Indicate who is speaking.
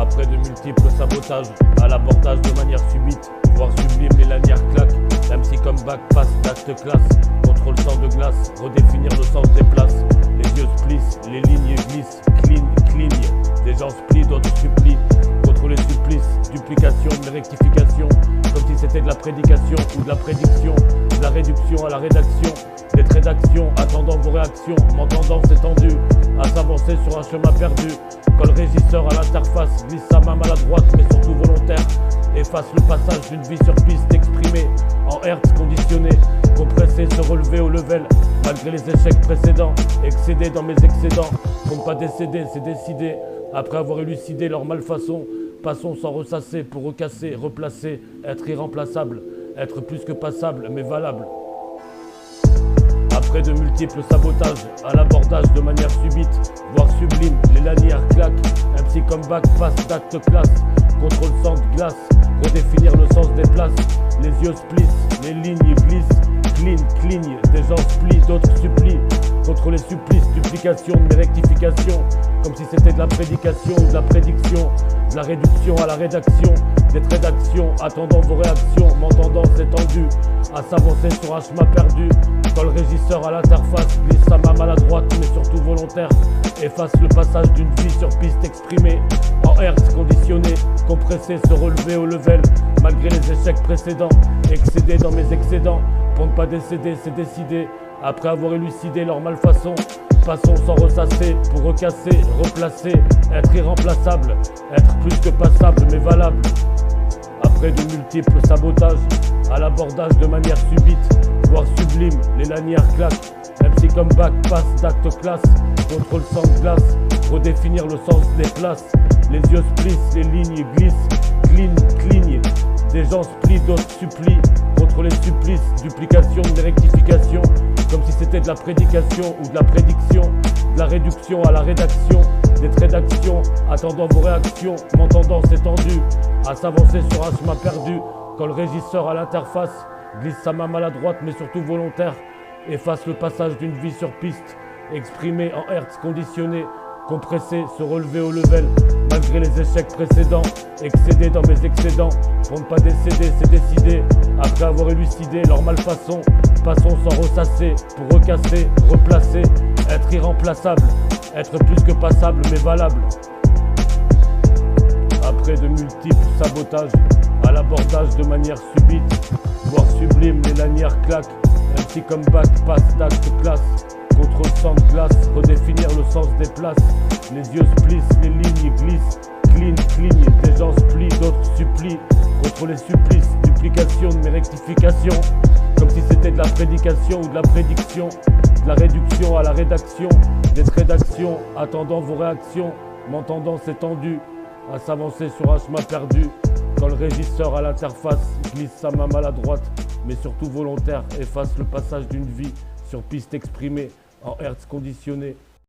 Speaker 1: Après de multiples sabotages, à l'abordage de manière subite, voire sublime, les lanières claquent. MC comeback passe d'acte classe, contrôle sang de glace, redéfinir le sens des places. Les yeux splissent, les lignes glissent, clignent. Des gens splient, d'autres supplient. Contre les supplices, duplication, mais rectification, comme si c'était de la prédication ou de la prédiction. De la réduction à la rédaction, des traits d'action, attendant vos réactions, m'entendant c'est tendu, à s'avancer sur un chemin perdu. Quand le régisseur à l'interface glisse sa main maladroite mais surtout volontaire, efface le passage d'une vie sur piste exprimée en hertz conditionné, compressé, se relever au level, malgré les échecs précédents, excédé dans mes excédents, pour ne pas décéder, c'est décidé, après avoir élucidé leur malfaçon, passons sans ressasser pour recasser, replacer, être irremplaçable, être plus que passable mais valable. Après de multiples sabotages, à l'abordage de manière subite, voire sublime, les lanières claquent. MC comeback passe d'acte classe, contrôle sang de glace, redéfinir le sens des places. Les yeux splissent, les lignes glissent, clignent. Des gens splient, d'autres supplient. Contre les supplices, duplication de mes rectifications, comme si c'était de la prédication ou de la prédiction. De la réduction à la rédaction, des traits d'action, attendant vos réactions, m'entendant c'est tendu, à s'avancer sur un chemin perdu. Quand le régisseur à l'interface glisse sa main maladroite mais surtout volontaire, efface le passage d'une vie sur piste exprimée en hertz conditionné, compressé, se relever au level, malgré les échecs précédents, excédé dans mes excédents, pour ne pas décéder, c'est décidé, après avoir élucidé leur malfaçon. Passons sans ressasser, pour recasser, replacer, être irremplaçable, être plus que passable mais valable. Après de multiples sabotages, à l'abordage de manière subite, voire sublime, les lanières claquent. MC comeback passe d'acte classe, contrôle sang de glace, redéfinir le sens des places. Les yeux splissent, les lignes glissent, clignent. Des gens splient, d'autres supplient. Contre les supplices, duplication de mes rectifications, comme si c'était de la prédication ou de la prédiction. De la réduction à la rédaction, des traits d'action, attendant vos réactions, m'entendant c'est tendu, à s'avancer sur un chemin perdu. Quand le régisseur à l'interface glisse sa main maladroite mais surtout volontaire, efface le passage d'une vie sur piste, exprimé en hertz conditionné, compressé, se relever au level, malgré les échecs précédents, excédé dans mes excédents, pour ne pas décéder, c'est décidé, après avoir élucidé leur malfaçon, passons sans ressasser, pour recasser, replacer, être irremplaçable, être plus que passable mais valable. Après de multiples sabotages, à l'abordage de manière subite, voire sublime, les lanières claquent. MC comeback passe d'acte classe, contrôle sang de glace, redéfinir le sens des places. Les yeux splissent, les lignes glissent, clignent. Des gens splient, d'autres supplient. Contre les supplices, duplication de mes rectifications, comme si c'était de la prédication ou de la prédiction. De la réduction à la rédaction, des traits d'action, attendant vos réactions, m'entendant c'est tendu, à s'avancer sur un chemin perdu. Quand le régisseur à l'interface glisse sa main maladroite, mais surtout volontaire, efface le passage d'une vie sur piste exprimée en hertz conditionné.